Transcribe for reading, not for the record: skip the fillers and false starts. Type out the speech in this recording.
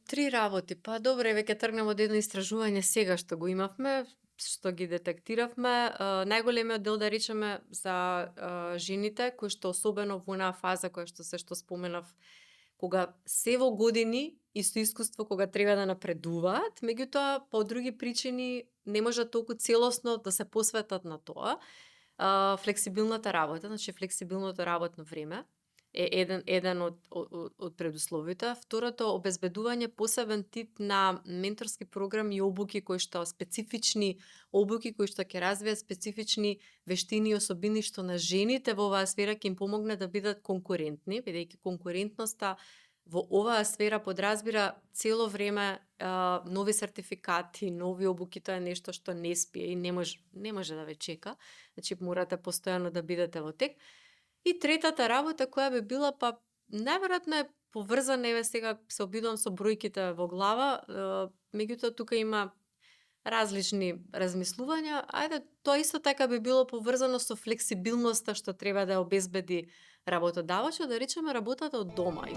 Три работи. Па добре, веќе тргнем од едно истражување сега што го имавме, што ги детектиравме. Најголемиот дел да речеме за жените кои што особено во онаа фаза која што споменав, кога се во години и со искуство кога треба да напредуваат, меѓутоа по други причини не можат толку целосно да се посветат на тоа. Флексибилната работа, значи флексибилното работно време е еден од предусловите. Второто, обезбедување посебен тип на менторски програми и обуки кои што специфични обуки кои што ќе развијат специфични вештини и особини што на жените во оваа сфера ќе им помогне да бидат конкурентни, бидејќи конкурентноста во оваа сфера подразбира цело време нови сертификати, нови обуки, тоа е нешто што не спие и не може да ве чека. Значи морате постојано да бидете во тек. И третата работа која би била, па најверојатно е поврзана, еве сега се обидувам со бројките во глава, меѓутоа тука има различни размислувања. Ајде, тоа исто така би било поврзано со флексибилноста што треба да обезбеди работодавачот, да речеме работата од дома.